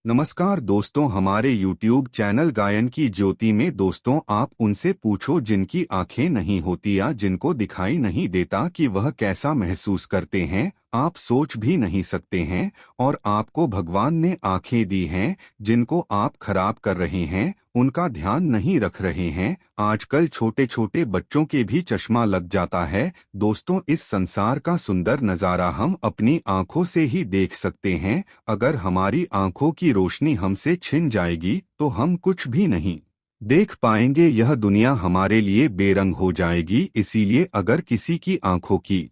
नमस्कार दोस्तों, हमारे YouTube चैनल गायन की ज्योति में दोस्तों आप उनसे पूछो जिनकी आंखें नहीं होती या जिनको दिखाई नहीं देता कि वह कैसा महसूस करते हैं। आप सोच भी नहीं सकते हैं। और आपको भगवान ने आंखें दी हैं जिनको आप खराब कर रहे हैं, उनका ध्यान नहीं रख रहे हैं। आजकल छोटे छोटे बच्चों के भी चश्मा लग जाता है। दोस्तों, इस संसार का सुंदर नज़ारा हम अपनी आंखों से ही देख सकते हैं। अगर हमारी आंखों की रोशनी हमसे छिन जाएगी तो हम कुछ भी नहीं देख पाएंगे। यह दुनिया हमारे लिए बेरंग हो जाएगी। इसीलिए अगर किसी की आंखों की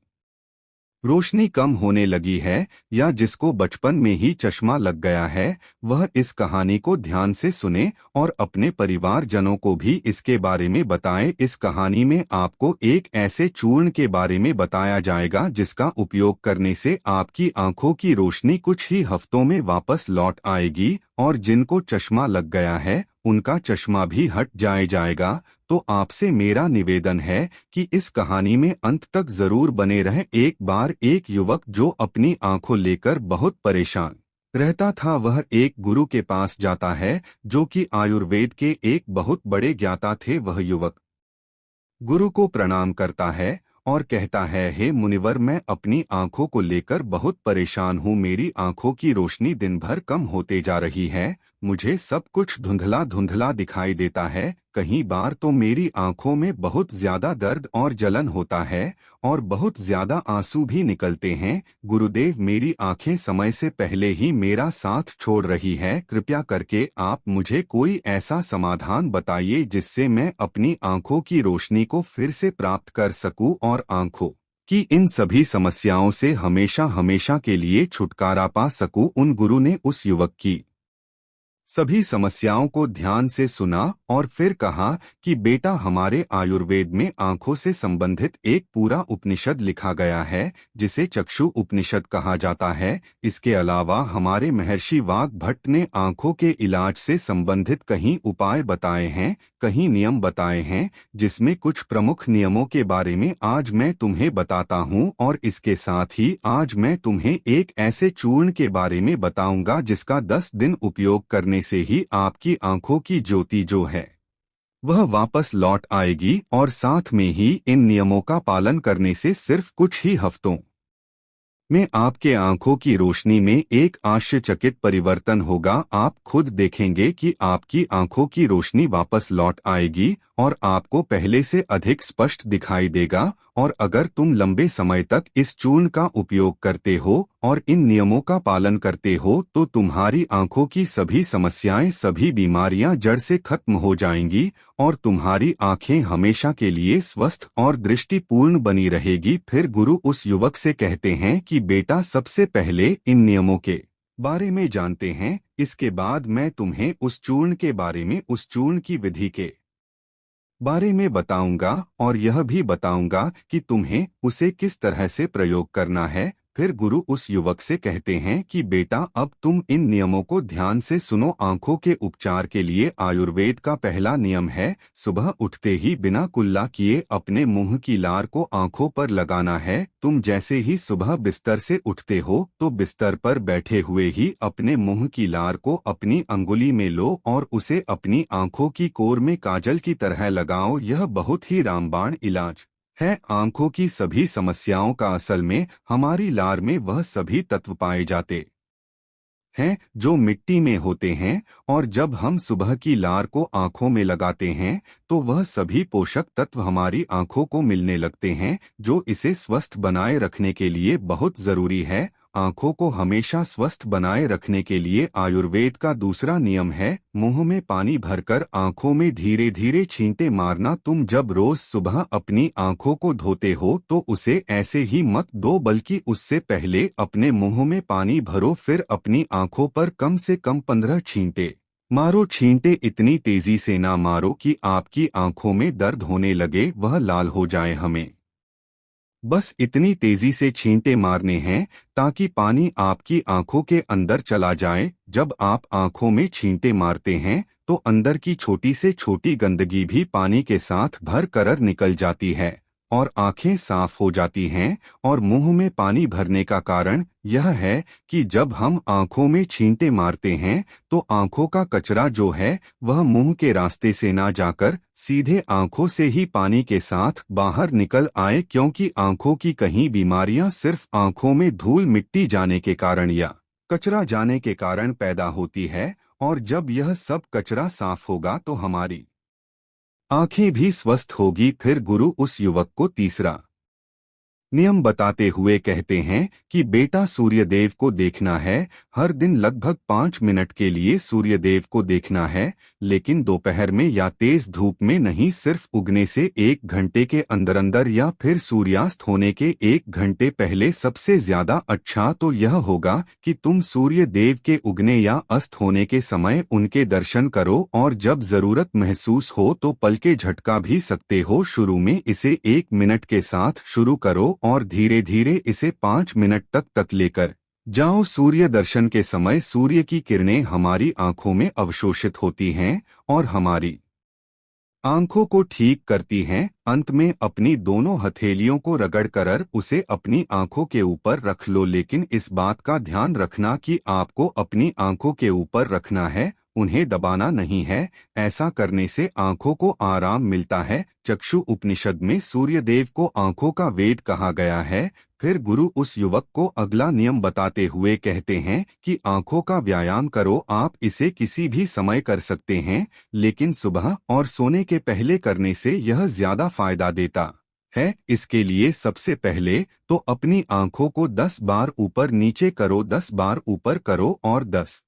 रोशनी कम होने लगी है या जिसको बचपन में ही चश्मा लग गया है, वह इस कहानी को ध्यान से सुने और अपने परिवारजनों को भी इसके बारे में बताएं। इस कहानी में आपको एक ऐसे चूर्ण के बारे में बताया जाएगा जिसका उपयोग करने से आपकी आंखों की रोशनी कुछ ही हफ्तों में वापस लौट आएगी और जिनको चश्मा लग गया है उनका चश्मा भी हट जाएगा। तो आपसे मेरा निवेदन है कि इस कहानी में अंत तक जरूर बने रहें। एक बार एक युवक जो अपनी आंखों लेकर बहुत परेशान रहता था, वह एक गुरु के पास जाता है जो कि आयुर्वेद के एक बहुत बड़े ज्ञाता थे। वह युवक गुरु को प्रणाम करता है और कहता है, हे मुनिवर, मैं अपनी आंखों को लेकर बहुत परेशान हूँ। मेरी आंखों की रोशनी दिन भर कम होते जा रही है। मुझे सब कुछ धुंधला धुंधला दिखाई देता है। कई बार तो मेरी आंखों में बहुत ज्यादा दर्द और जलन होता है और बहुत ज्यादा आंसू भी निकलते हैं। गुरुदेव, मेरी आंखें समय से पहले ही मेरा साथ छोड़ रही है। कृपया करके आप मुझे कोई ऐसा समाधान बताइए जिससे मैं अपनी आंखों की रोशनी को फिर से प्राप्त कर सकूं और आंखों की इन सभी समस्याओं से हमेशा हमेशा के लिए छुटकारा पा सकूं। उन गुरु ने उस युवक की सभी समस्याओं को ध्यान से सुना और फिर कहा कि बेटा, हमारे आयुर्वेद में आंखों से संबंधित एक पूरा उपनिषद लिखा गया है जिसे चक्षु उपनिषद कहा जाता है। इसके अलावा हमारे महर्षि वाग भट्ट ने आंखों के इलाज से संबंधित कई उपाय बताए हैं, कई नियम बताए हैं, जिसमें कुछ प्रमुख नियमों के बारे में आज मैं तुम्हें बताता हूं। और इसके साथ ही आज मैं तुम्हें एक ऐसे चूर्ण के बारे में बताऊंगा जिसका 10 दिन उपयोग करने से ही आपकी आंखों की ज्योति जो है वह वापस लौट आएगी। और साथ में ही इन नियमों का पालन करने से सिर्फ कुछ ही हफ्तों में आपके आंखों की रोशनी में एक आश्चर्यचकित परिवर्तन होगा। आप खुद देखेंगे कि आपकी आंखों की रोशनी वापस लौट आएगी और आपको पहले से अधिक स्पष्ट दिखाई देगा। और अगर तुम लंबे समय तक इस चूर्ण का उपयोग करते हो और इन नियमों का पालन करते हो तो तुम्हारी आंखों की सभी समस्याएं, सभी बीमारियां जड़ से खत्म हो जाएंगी और तुम्हारी आंखें हमेशा के लिए स्वस्थ और दृष्टिपूर्ण बनी रहेगी। फिर गुरु उस युवक से कहते हैं कि बेटा, सबसे पहले इन नियमों के बारे में जानते हैं, इसके बाद मैं तुम्हें उस चूर्ण के बारे में, उस चूर्ण की विधि के बारे में बताऊंगा और यह भी बताऊंगा कि तुम्हें उसे किस तरह से प्रयोग करना है। फिर गुरु उस युवक से कहते हैं कि बेटा, अब तुम इन नियमों को ध्यान से सुनो। आंखों के उपचार के लिए आयुर्वेद का पहला नियम है, सुबह उठते ही बिना कुल्ला किए अपने मुंह की लार को आंखों पर लगाना है। तुम जैसे ही सुबह बिस्तर से उठते हो तो बिस्तर पर बैठे हुए ही अपने मुंह की लार को अपनी अंगुली में लो और उसे अपनी आंखों की कोर में काजल की तरह लगाओ। यह बहुत ही रामबाण इलाज है। आंखों की सभी समस्याओं का असल में हमारी लार में वह सभी तत्व पाए जाते हैं जो मिट्टी में होते हैं। और जब हम सुबह की लार को आंखों में लगाते हैं तो वह सभी पोषक तत्व हमारी आंखों को मिलने लगते हैं जो इसे स्वस्थ बनाए रखने के लिए बहुत जरूरी है। आंखों को हमेशा स्वस्थ बनाए रखने के लिए आयुर्वेद का दूसरा नियम है, मुंह में पानी भरकर आंखों में धीरे धीरे छींटे मारना। तुम जब रोज सुबह अपनी आंखों को धोते हो तो उसे ऐसे ही मत दो, बल्कि उससे पहले अपने मुंह में पानी भरो, फिर अपनी आंखों पर कम से कम 15 छींटे मारो। छींटे इतनी तेजी से ना मारो कि आपकी आंखों में दर्द होने लगे, वह लाल हो जाए। हमें बस इतनी तेजी से छींटे मारने हैं ताकि पानी आपकी आंखों के अंदर चला जाए। जब आप आंखों में छींटे मारते हैं तो अंदर की छोटी से छोटी गंदगी भी पानी के साथ भर कर निकल जाती है और आंखें साफ हो जाती हैं। और मुंह में पानी भरने का कारण यह है कि जब हम आंखों में छींटे मारते हैं तो आंखों का कचरा जो है वह मुंह के रास्ते से ना जाकर सीधे आंखों से ही पानी के साथ बाहर निकल आए, क्योंकि आंखों की कहीं बीमारियां सिर्फ आंखों में धूल मिट्टी जाने के कारण या कचरा जाने के कारण पैदा होती है। और जब यह सब कचरा साफ होगा तो हमारी आंखें भी स्वस्थ होगी। फिर गुरु उस युवक को तीसरा नियम बताते हुए कहते हैं कि बेटा, सूर्यदेव को देखना है। हर दिन लगभग 5 मिनट के लिए सूर्यदेव को देखना है, लेकिन दोपहर में या तेज धूप में नहीं, सिर्फ उगने से 1 घंटे के अंदर अंदर या फिर सूर्यास्त होने के 1 घंटे पहले। सबसे ज्यादा अच्छा तो यह होगा कि तुम सूर्यदेव के उगने या अस्त होने के समय उनके दर्शन करो, और जब जरूरत महसूस हो तो पल के झटका भी सकते हो। शुरू में इसे 1 मिनट के साथ शुरू करो और धीरे धीरे इसे 5 मिनट तक लेकर जाओ। सूर्य दर्शन के समय सूर्य की किरणें हमारी आंखों में अवशोषित होती हैं और हमारी आंखों को ठीक करती हैं। अंत में अपनी दोनों हथेलियों को रगड़ कर उसे अपनी आंखों के ऊपर रख लो, लेकिन इस बात का ध्यान रखना कि आपको अपनी आंखों के ऊपर रखना है, उन्हें दबाना नहीं है। ऐसा करने से आंखों को आराम मिलता है। चक्षु उपनिषद में सूर्यदेव को आंखों का वेद कहा गया है। फिर गुरु उस युवक को अगला नियम बताते हुए कहते हैं कि आंखों का व्यायाम करो। आप इसे किसी भी समय कर सकते हैं, लेकिन सुबह और सोने के पहले करने से यह ज्यादा फायदा देता है। इसके लिए सबसे पहले तो अपनी आंखों को 10 बार ऊपर नीचे करो, 10 बार ऊपर करो और 10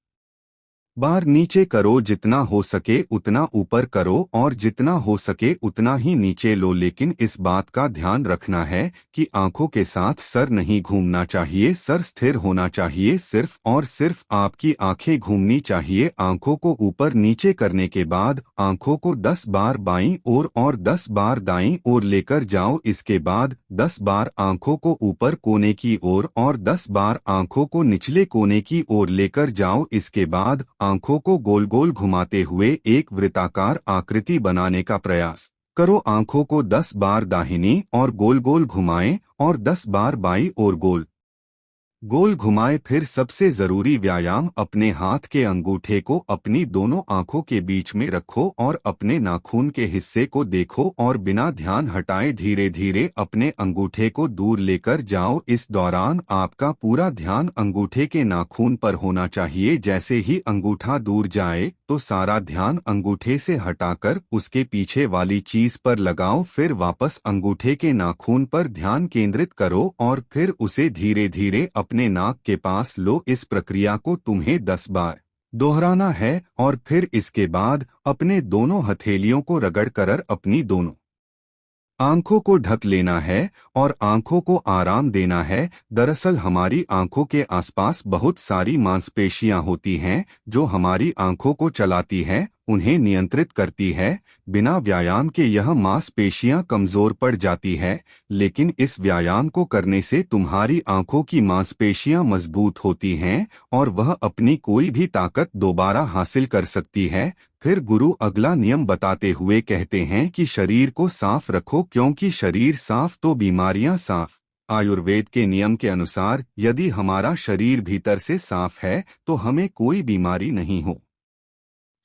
बार नीचे करो। जितना हो सके उतना ऊपर करो और जितना हो सके उतना ही नीचे लो, लेकिन इस बात का ध्यान रखना है कि आंखों के साथ सर नहीं घूमना चाहिए, सर स्थिर होना चाहिए। सिर्फ और सिर्फ आपकी आंखें घूमनी चाहिए। आंखों को ऊपर नीचे करने के बाद आंखों को 10 बार बाईं ओर और 10 बार दाईं ओर लेकर जाओ। इसके बाद 10 बार आंखों को ऊपर कोने की ओर और 10 बार आंखों को निचले कोने की ओर लेकर जाओ। इसके बाद आंखों को गोल गोल घुमाते हुए एक वृत्ताकार आकृति बनाने का प्रयास करो। आंखों को 10 बार दाहिनी और गोल गोल घुमाएं और 10 बार बाईं ओर गोल गोल घुमाए। फिर सबसे जरूरी व्यायाम, अपने हाथ के अंगूठे को अपनी दोनों आंखों के बीच में रखो और अपने नाखून के हिस्से को देखो और बिना ध्यान हटाए धीरे धीरे अपने अंगूठे को दूर लेकर जाओ। इस दौरान आपका पूरा ध्यान अंगूठे के नाखून पर होना चाहिए। जैसे ही अंगूठा दूर जाए तो सारा ध्यान अंगूठे से हटाकर उसके पीछे वाली चीज पर लगाओ। फिर वापस अंगूठे के नाखून पर ध्यान केंद्रित करो और फिर उसे धीरे धीरे अपने नाक के पास लो। इस प्रक्रिया को तुम्हें 10 बार दोहराना है और फिर इसके बाद अपने दोनों हथेलियों को रगड़ कर अपनी दोनों आंखों को ढक लेना है और आंखों को आराम देना है। दरअसल हमारी आंखों के आसपास बहुत सारी मांसपेशियां होती हैं जो हमारी आंखों को चलाती हैं, उन्हें नियंत्रित करती है। बिना व्यायाम के यह मांसपेशियां कमजोर पड़ जाती है, लेकिन इस व्यायाम को करने से तुम्हारी आंखों की मांसपेशियां मजबूत होती हैं और वह अपनी कोई भी ताकत दोबारा हासिल कर सकती है। फिर गुरु अगला नियम बताते हुए कहते हैं कि शरीर को साफ रखो, क्योंकि शरीर साफ तो बीमारियां साफ। आयुर्वेद के नियम के अनुसार यदि हमारा शरीर भीतर से साफ है तो हमें कोई बीमारी नहीं हो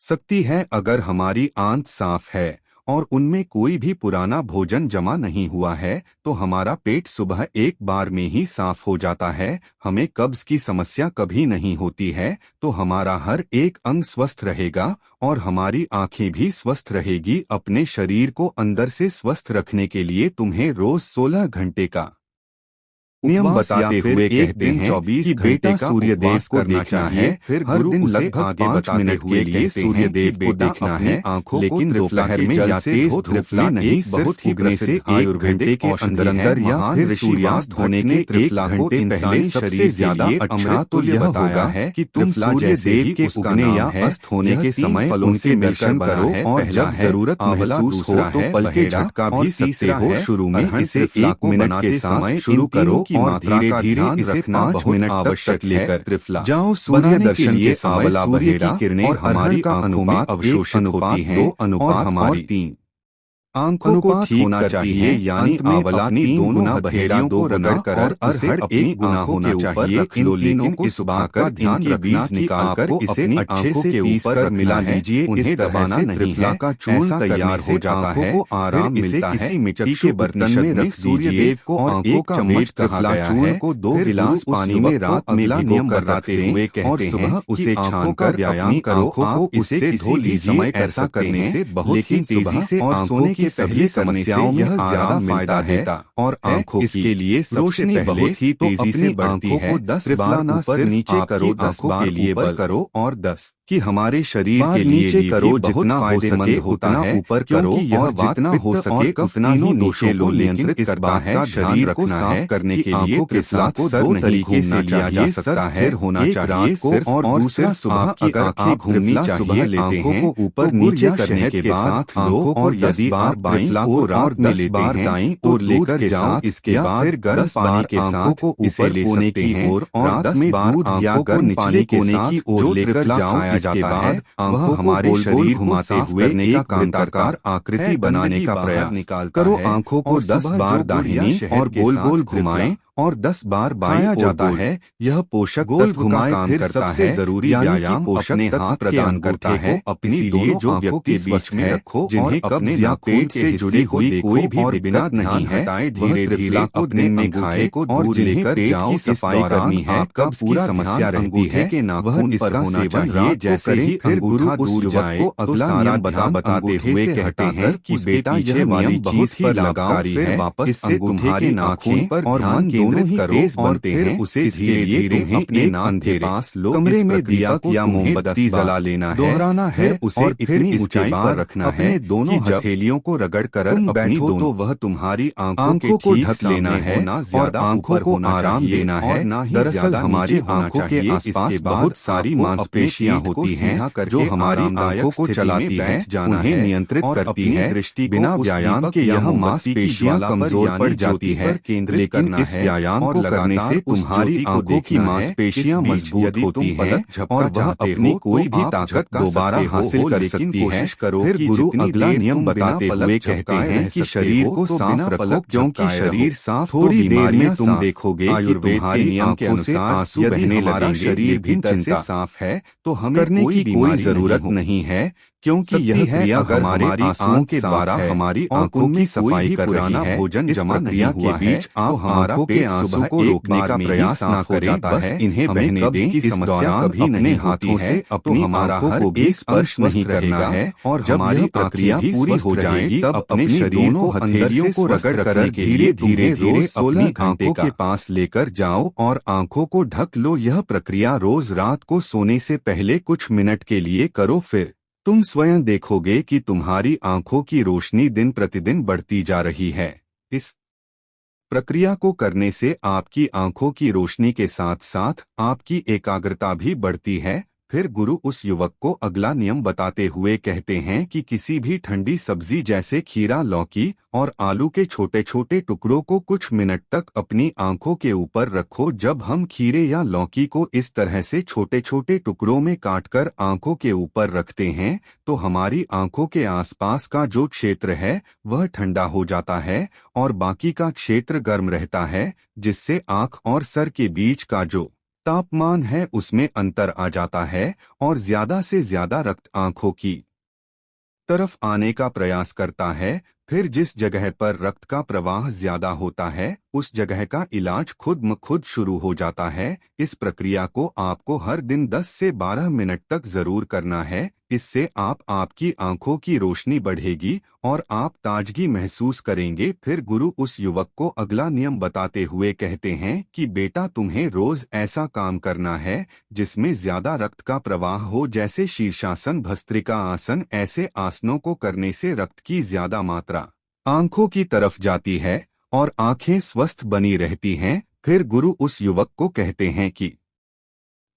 सकती है। अगर हमारी आंत साफ है और उनमें कोई भी पुराना भोजन जमा नहीं हुआ है तो हमारा पेट सुबह एक बार में ही साफ हो जाता है। हमें कब्ज की समस्या कभी नहीं होती है, तो हमारा हर एक अंग स्वस्थ रहेगा और हमारी आंखें भी स्वस्थ रहेगी। अपने शरीर को अंदर से स्वस्थ रखने के लिए तुम्हें रोज 16 घंटे का नियम बताते हुए कहते हैं 24 कि बेटा सूर्यदेव को देखना है। फिर हर दिन लगभग 5 मिनट के लिए सूर्यदेव को देखना है, लेकिन दोपहर में या तेज धूप में नहीं, बहुत ही प्रसिद्ध आयुर्वेद के अंदर अंदर या फिर सूर्यास्त होने के 1 घंटे पहले सबसे ज्यादा अच्छा तो यह होगा है कि तुम सूर्यदेव के उगने या अस्त होने के समय उनसे दर्शन करो और जब जरूरत महसूस हो तो पल के झटका भी सकते हो। शुरू में इसे 1 मिनट के साथ शुरू करो और धीरे धीरे इसे 5 मिनट आवश्यक लेकर त्रिफला जाओ। सूर्य दर्शन के समय सूर्य की किरणें हमारी आंखों में अवशोषित होती हैं और हमारी 3 आंखों को ठीक होना चाहिए, यानी आंवला तीन गुना बहेलियों को रगड़कर और अरहर एक गुना होना चाहिए। इन तीनों को इस बात का ध्यान रखना कि आपको इसे अच्छे से पीस कर मिला लीजिए। इस दबाना नहीं है, का चूर्ण तैयार हो जाता है। को आराम मिलता है। किसी मिट्टी के बर्तन में रख सूर्यदेव को और एक चम्मच त्रिफला चूर्ण को 2 गिलास पानी में रात में भिगो कर रखते हुए कहते हैं उसे छानकर व्यायाम करो। आपको इसे धो लीजिए। ऐसा करने से बहुत ही तेजी से और सोने के पहले समस्याओं में यह ज्यादा फायदा देता और आंखों इसके लिए रोशनी बहुत ही तेजी से बढ़ती है। 10 बार ऊपर नीचे करो, 10 बार ऊपर करो और 10 कि हमारे शरीर के लिए नीचे करो। जितना फायदेमंद होता है ऊपर करो और जितना हो सके उतना ही दोषों को नियंत्रित करता है। शरीर को साफ करने के लिए के साथ 2 तरीके से लिया जा सकता है। होना चाहिए सिर्फ और दूसरा सुबह की आंखें घूमनी चाहिए। आंखों को ऊपर नीचे करने के साथ लो और यदि बार बाईं ओर और 10 बार दाईं ओर लेकर जाओ। इसके बाद फिर गर्म पानी के साथ को इसे ले सकते हैं और 10 बार या गर्म पानी के साथ ओर लेकर जाओ। इसके बाद वह हमारे शरीर घुमाते हुए एक वृत्ताकार आकृति बनाने का प्रयास करो। आंखों को 10 बार दाहिनी और गोल गोल घुमाएं और 10 बार बायां जाता है। यह पोषक गोल घुमाए काम करता है। सबसे जरूरी व्यायाम पोषक हाथ प्रदान करता है। अपनी दोनों जो व्यक्ति बीच में रखो जिन्हें कब्ज या पेट से जुड़ी हुई कोई भी और बिना नहीं हटाए धीरे धीरे अपने में खाए को और लेकर जाओ। सफाई करनी है। कब्ज की समस्या रहती है कि नाखून पर होना चाहिए। जैसे ही फिर गुरु उस युवक को अगला नियम बताते हुए कहते हैं कि बेटा यह वाली चीज पर लाभकारी है। वापस से तुम्हारे नाखून पर और मन दोनों ही तेज बनते हैं। उसे धीरे धीरे अपने अंधेरे पास लो। कमरे में दिया या मोमबत्ती जला लेना है, दोहराना है उसे और फिर ऊंचाई पर रखना है। दोनों हथेलियों को रगड़ कर बैठो तो वह तुम्हारी आंखों को ढक लेना है और आंखों को आराम देना है। दरअसल हमारी आंखों के आसपास बहुत सारी मांसपेशियां होती हैं जो हमारी आंखों को चलाती हैं, उन्हें नियंत्रित करती है। दृष्टि बिना व्यायाम के यह मांसपेशियां कमजोर पड़ जाती है। लेकिन इस व्यायाम को करने से तुम्हारी आंखों की मांसपेशियां मजबूत होती हैं और वह अपनी कोई भी ताकत दोबारा हासिल कर सकती है। फिर गुरु अगला नियम बताते हुए कहते हैं कि शरीर को साफ रखो क्योंकि शरीर साफ थोड़ी देर में तुम देखोगे कि तुम्हारी नियम के अनुसार आंसू बहने लगेंगे। शरीर भीतर से साफ है तो हमें करने की कोई जरूरत नहीं है क्योंकि यह क्रिया हमारे आंसुओं के द्वारा हमारी आंखों की सफाई कर रही है। भोजन जमा क्रिया के बीच आप हमारा पेट आंसू को रोकने का प्रयास न करें। बस इन्हें बहने दें। की समस्या कभी नहीं हाथों से अपनी हमारा को भी स्पर्श नहीं करना है और जब हमारी प्रक्रिया पूरी हो जाएगी तब अपने शरीर को हथेलियों को रगड़ कर धीरे धीरे रोज 16 घंटे के पास लेकर जाओ और आंखों को ढक लो। यह प्रक्रिया रोज रात को सोने से पहले कुछ मिनट के लिए करो। फिर तुम स्वयं देखोगे कि तुम्हारी आंखों की रोशनी दिन प्रतिदिन बढ़ती जा रही है। इस प्रक्रिया को करने से आपकी आंखों की रोशनी के साथ साथ आपकी एकाग्रता भी बढ़ती है। फिर गुरु उस युवक को अगला नियम बताते हुए कहते हैं कि किसी भी ठंडी सब्जी जैसे खीरा, लौकी और आलू के छोटे छोटे टुकड़ों को कुछ मिनट तक अपनी आंखों के ऊपर रखो। जब हम खीरे या लौकी को इस तरह से छोटे छोटे टुकड़ों में काटकर आंखों के ऊपर रखते हैं तो हमारी आंखों के आसपास का जो क्षेत्र है वह ठंडा हो जाता है और बाकी का क्षेत्र गर्म रहता है, जिससे आंख और सर के बीच का जो तापमान है उसमें अंतर आ जाता है और ज्यादा से ज्यादा रक्त आंखों की तरफ आने का प्रयास करता है। फिर जिस जगह पर रक्त का प्रवाह ज्यादा होता है उस जगह का इलाज खुद ब खुद शुरू हो जाता है। इस प्रक्रिया को आपको हर दिन 10 से 12 मिनट तक जरूर करना है। इससे आपकी आंखों की रोशनी बढ़ेगी और आप ताजगी महसूस करेंगे। फिर गुरु उस युवक को अगला नियम बताते हुए कहते हैं कि बेटा तुम्हें रोज ऐसा काम करना है जिसमें ज्यादा रक्त का प्रवाह हो, जैसे शीर्षासन, भस्त्रिका आसन। ऐसे आसनों को करने से रक्त की ज्यादा मात्रा आंखों की तरफ जाती है और आंखें स्वस्थ बनी रहती हैं। फिर गुरु उस युवक को कहते हैं कि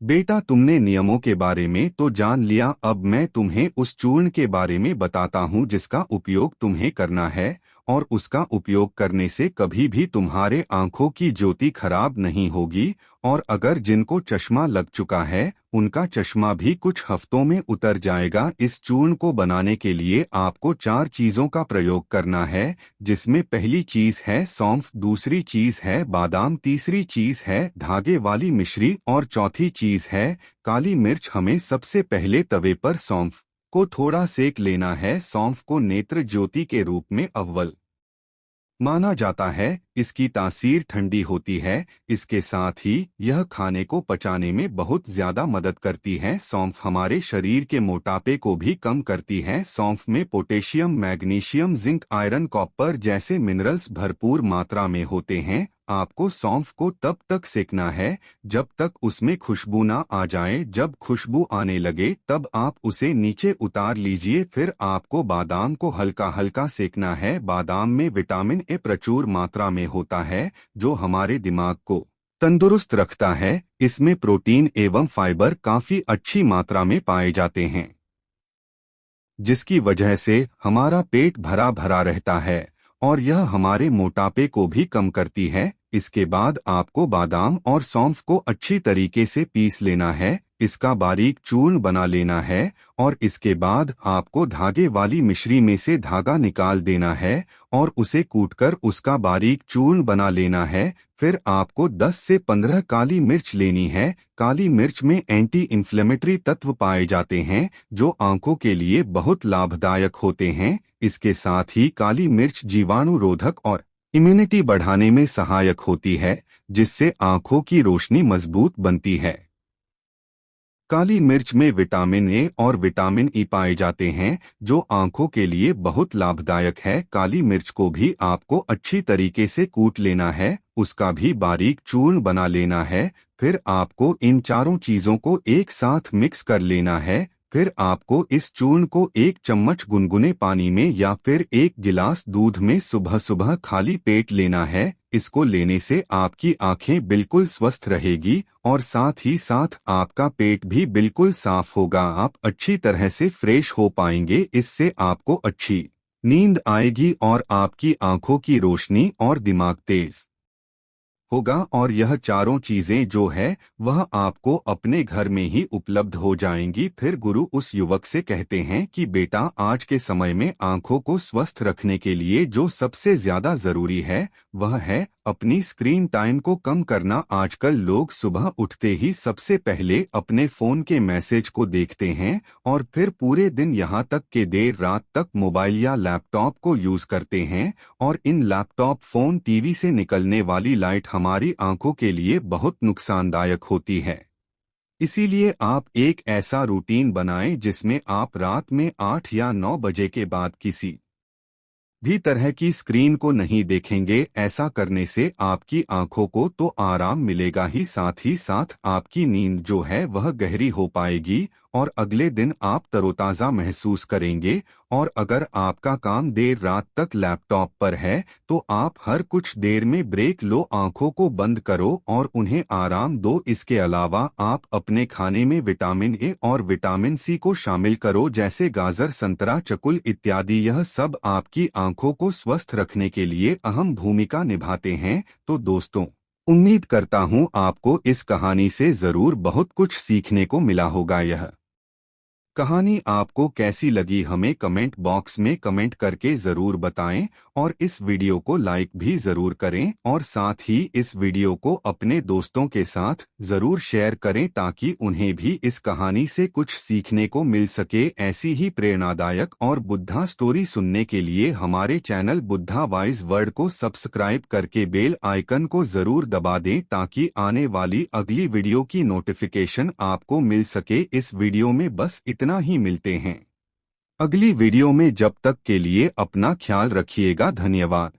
बेटा तुमने नियमों के बारे में तो जान लिया, अब मैं तुम्हें उस चूर्ण के बारे में बताता हूँ जिसका उपयोग तुम्हें करना है और उसका उपयोग करने से कभी भी तुम्हारे आंखों की ज्योति खराब नहीं होगी। और अगर जिनको चश्मा लग चुका है उनका चश्मा भी कुछ हफ्तों में उतर जाएगा। इस चूर्ण को बनाने के लिए आपको 4 चीजों का प्रयोग करना है, जिसमें पहली चीज है सौंफ, दूसरी चीज है बादाम, तीसरी चीज है धागे वाली मिश्री और चौथी चीज है काली मिर्च। हमें सबसे पहले तवे पर सौंफ को थोड़ा सेक लेना है। सौंफ को नेत्र ज्योति के रूप में अव्वल माना जाता है। इसकी तासीर ठंडी होती है। इसके साथ ही यह खाने को पचाने में बहुत ज्यादा मदद करती है। सौंफ हमारे शरीर के मोटापे को भी कम करती है। सौंफ में potassium, magnesium, zinc, iron, copper जैसे मिनरल्स भरपूर मात्रा में होते हैं। आपको सौंफ को तब तक सेकना है जब तक उसमें खुशबू ना आ जाए। जब खुशबू आने लगे तब आप उसे नीचे उतार लीजिए। फिर आपको बादाम को हल्का हल्का सेकना है। बादाम में विटामिन ए प्रचुर मात्रा में होता है जो हमारे दिमाग को तंदुरुस्त रखता है। इसमें प्रोटीन एवं फाइबर काफी अच्छी मात्रा में पाए जाते हैं, जिसकी वजह से हमारा पेट भरा भरा रहता है और यह हमारे मोटापे को भी कम करती है। इसके बाद आपको बादाम और सौंफ को अच्छी तरीके से पीस लेना है। इसका बारीक चूर्ण बना लेना है और इसके बाद आपको धागे वाली मिश्री में से धागा निकाल देना है और उसे कूटकर उसका बारीक चूर्ण बना लेना है। फिर आपको 10 से 15 काली मिर्च लेनी है। काली मिर्च में एंटी इन्फ्लेमेटरी तत्व पाए जाते हैं जो आंखों के लिए बहुत लाभदायक होते हैं। इसके साथ ही काली मिर्च जीवाणु रोधक और इम्यूनिटी बढ़ाने में सहायक होती है, जिससे आंखों की रोशनी मजबूत बनती है। काली मिर्च में विटामिन ए और विटामिन ई पाए जाते हैं जो आंखों के लिए बहुत लाभदायक है। काली मिर्च को भी आपको अच्छी तरीके से कूट लेना है, उसका भी बारीक चूर्ण बना लेना है। फिर आपको इन चारों चीजों को एक साथ मिक्स कर लेना है। फिर आपको इस चूर्ण को 1 चम्मच गुनगुने पानी में या फिर 1 गिलास दूध में सुबह सुबह खाली पेट लेना है। इसको लेने से आपकी आंखें बिल्कुल स्वस्थ रहेगी और साथ ही साथ आपका पेट भी बिल्कुल साफ होगा। आप अच्छी तरह से फ्रेश हो पाएंगे। इससे आपको अच्छी नींद आएगी और आपकी आंखों की रोशनी और दिमाग तेज होगा। और यह चारों चीजें जो है वह आपको अपने घर में ही उपलब्ध हो जाएंगी। फिर गुरु उस युवक से कहते हैं कि बेटा, आज के समय में आंखों को स्वस्थ रखने के लिए जो सबसे ज्यादा जरूरी है वह है अपनी स्क्रीन टाइम को कम करना। आजकल लोग सुबह उठते ही सबसे पहले अपने फोन के मैसेज को देखते हैं और फिर पूरे दिन यहाँ तक के देर रात तक मोबाइल या लैपटॉप को यूज करते हैं। और इन लैपटॉप, फोन, टीवी से निकलने वाली लाइट हमारी आंखों के लिए बहुत नुकसानदायक होती है। इसीलिए आप एक ऐसा रूटीन बनाएं जिसमें आप रात में 8 या 9 बजे के बाद किसी भी तरह की स्क्रीन को नहीं देखेंगे। ऐसा करने से आपकी आंखों को तो आराम मिलेगा ही साथ आपकी नींद जो है वह गहरी हो पाएगी और अगले दिन आप तरोताज़ा महसूस करेंगे। और अगर आपका काम देर रात तक लैपटॉप पर है तो आप हर कुछ देर में ब्रेक लो, आंखों को बंद करो और उन्हें आराम दो। इसके अलावा आप अपने खाने में विटामिन ए और विटामिन सी को शामिल करो, जैसे गाजर, संतरा, चकुल इत्यादि। यह सब आपकी आंखों को स्वस्थ रखने के लिए अहम भूमिका निभाते हैं। तो दोस्तों, उम्मीद करता हूँ आपको इस कहानी से जरूर बहुत कुछ सीखने को मिला होगा। यह कहानी आपको कैसी लगी हमें कमेंट बॉक्स में कमेंट करके जरूर बताएं और इस वीडियो को लाइक भी जरूर करें और साथ ही इस वीडियो को अपने दोस्तों के साथ जरूर शेयर करें ताकि उन्हें भी इस कहानी से कुछ सीखने को मिल सके। ऐसी ही प्रेरणादायक और बुद्धा स्टोरी सुनने के लिए हमारे चैनल बुद्धा वाइज वर्ल्ड को सब्सक्राइब करके बेल आइकन को जरूर दबा दें ताकि आने वाली अगली वीडियो की नोटिफिकेशन आपको मिल सके। इस वीडियो में बस इतना ही, मिलते हैं अगली वीडियो में। जब तक के लिए अपना ख्याल रखिएगा। धन्यवाद।